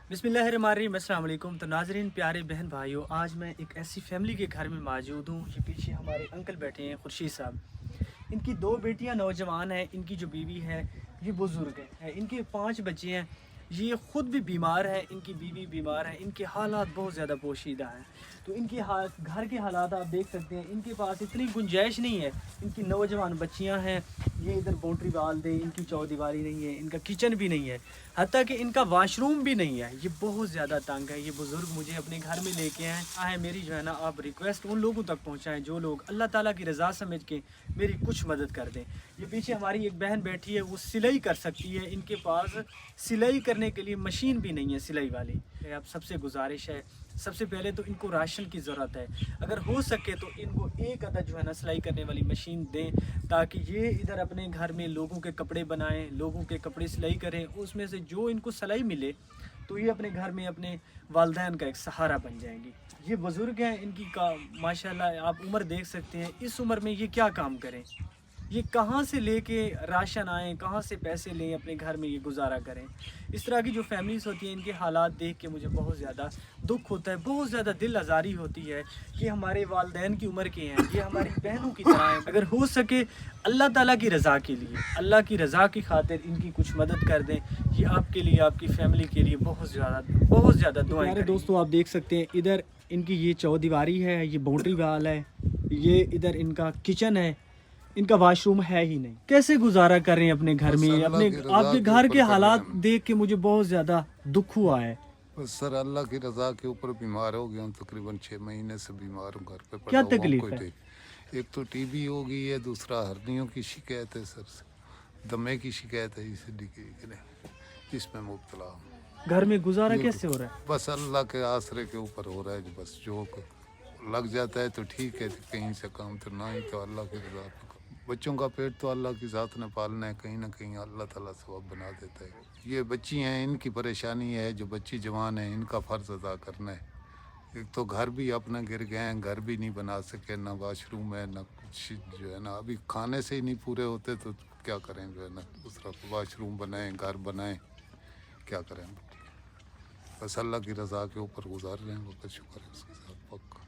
बिस्मिल्लाहिर्रहमानिर्रहीम। अस्सलाम वालेकुम। तो नाजरीन, प्यारे बहन भाइयों, आज मैं एक ऐसी फैमिली के घर में मौजूद हूँ। ये पीछे हमारे अंकल बैठे हैं, खुर्शीद साहब। इनकी 2 बेटियाँ नौजवान हैं। इनकी जो बीवी है ये बुज़ुर्ग है। इनके 5 बच्चे हैं। ये ख़ुद भी बीमार है, इनकी बीवी बीमार है। इनके हालात बहुत ज़्यादा पोशीदा हैं। तो इनके घर के हालात आप देख सकते हैं। इनके पास इतनी गुंजाइश नहीं है। इनकी नौजवान बच्चियां हैं, ये इधर बाउंड्री वाल दे, इनकी चौदीवारी नहीं है, इनका किचन भी नहीं है, हत्ता कि इनका वाशरूम भी नहीं है। ये बहुत ज़्यादा तंग है। ये बुज़ुर्ग मुझे अपने घर में लेके आए। मेरी जो है ना, आप रिक्वेस्ट उन लोगों तक पहुँचाएँ जो लोग अल्लाह ताला की रज़ा समझ के मेरी कुछ मदद कर दें। ये पीछे हमारी एक बहन बैठी है, वो सिलाई कर सकती है। इनके पास सिलाई करने के लिए मशीन भी नहीं है सिलाई वाली। आप सबसे गुजारिश है, सबसे पहले तो इनको राशन की ज़रूरत है। अगर हो सके तो इनको एक अदद जो है ना सिलाई करने वाली मशीन दें, ताकि ये इधर अपने घर में लोगों के कपड़े बनाएं, लोगों के कपड़े सिलाई करें। उसमें से जो इनको सिलाई मिले तो ये अपने घर में अपने वालिदैन का एक सहारा बन जाएंगी। ये बुज़ुर्ग हैं, इनकी का माशाल्लाह आप उम्र देख सकते हैं। इस उम्र में ये क्या काम करें? ये कहाँ से लेके राशन आएँ, कहाँ से पैसे लें, अपने घर में ये गुजारा करें? इस तरह की जो फैमिलीज़ होती हैं, इनके हालात देख के मुझे बहुत ज़्यादा दुख होता है, बहुत ज़्यादा दिल आज़ारी होती है कि हमारे वालिदैन की उम्र के हैं, ये हमारी बहनों की तरह हैं। अगर हो सके अल्लाह ताला की रज़ा के लिए, अल्लाह की रज़ा की खातिर इनकी कुछ मदद कर दें। ये आपके लिए, आपकी फैमिली के लिए बहुत ज़्यादा दुआएं करें। दोस्तों, आप देख सकते हैं इधर इनकी ये चौदीवारी है, ये बाउंड्री वाल है, ये इधर इनका किचन है, इनका वाशरूम है ही नहीं। कैसे गुजारा कर रहे हैं अपने घर में? अपने आपके घर के हालात देख के मुझे बहुत ज्यादा दुख हुआ है। बस सर, अल्लाह की रजा के ऊपर बीमार हो गया हूँ। तकरीबन 6 महीने से बीमार हूँ, घर पे पड़ा क्या हुआ हूँ। तकलीफ है? एक तो टीबी हो गई है, दूसरा हर्नियों की शिकायत है सर, दमे की शिकायत है, जिसमें मुब्तला हूँ। घर में गुजारा कैसे हो रहा है? बस अल्लाह के आसरे के ऊपर हो रहा है। बस जो लग जाता है तो ठीक है, कहीं से काम तो ना ही, तो अल्लाह की रजा। बच्चों का पेट तो अल्लाह की ज़ात ने पालना है, कहीं ना कहीं अल्लाह ताला सवाब बना देता है। ये बच्ची हैं, इनकी परेशानी है, जो बच्ची जवान है, इनका फ़र्ज़ अदा करना है। एक तो घर भी अपना गिर गए हैं, घर भी नहीं बना सके, ना वाशरूम है, ना कुछ जो है ना, अभी खाने से ही नहीं पूरे होते तो क्या करें जो है ना, दूसरा वाशरूम बनाएं, घर बनाएं, क्या करें। बस अल्लाह की रज़ा के ऊपर गुजार रहे हैं, बहुत शुक्र है उसके साथ पक्का।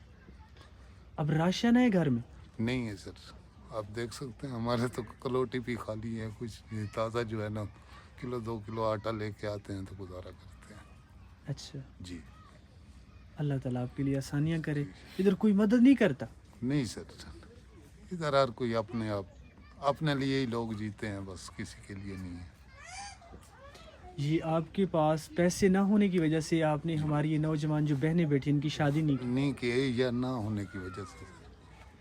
अब राशन है घर में? नहीं है सर, आप देख सकते हैं हमारे तो कलोटी भी खाली है। कुछ ताज़ा जो है ना, किलो 2 किलो आटा लेके आते हैं तो गुजारा करते हैं। अच्छा जी, अल्लाह ताला आपके लिए आसानियाँ करे। इधर कोई मदद नहीं करता? नहीं सर, इधर हर कोई अपने लिए ही लोग जीते हैं, बस किसी के लिए नहीं है। ये आपके पास पैसे ना होने की वजह से आपने हमारी ये नौजवान जो बहनें बैठी इनकी शादी नहीं की, या ना होने की वजह से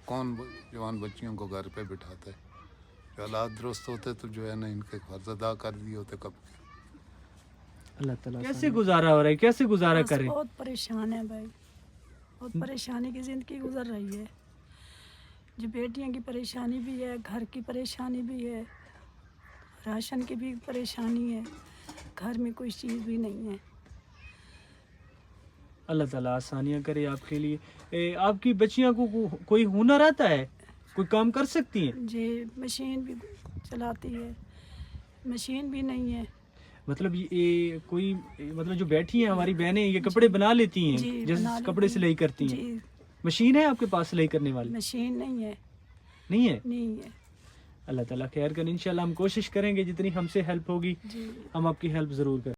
कौन जवान बच्चियों को घर पे बिठाता है? हालात दुरुस्त होते तो जो है ना, इनके फर्ज अदा कर दिए होते कब के। अल्लाह ताला कैसे गुजारा हो रहा है, कैसे गुजारा करें? बहुत परेशान है भाई, बहुत परेशानी की ज़िंदगी गुजर रही है। जो बेटियों की परेशानी भी है, घर की परेशानी भी है, राशन की भी परेशानी है, घर में कोई चीज़ भी नहीं है। अल्लाह ताला आसानियाँ करे आपके लिए। आपकी बच्चियाँ को कोई हुनर आता है, कोई काम कर सकती हैं? जी, मशीन भी चलाती है, मशीन भी नहीं है। मतलब ये कोई, मतलब जो बैठी हैं हमारी बहनें, ये कपड़े बना लेती हैं, जैसे कपड़े सिलाई करती हैं। मशीन है आपके पास सिलाई करने वाली? मशीन नहीं है। नहीं है? नहीं है। अल्लाह ताला खैर करें। इंशाल्लाह हम कोशिश करेंगे, जितनी हमसे हेल्प होगी हम आपकी हेल्प ज़रूर करें।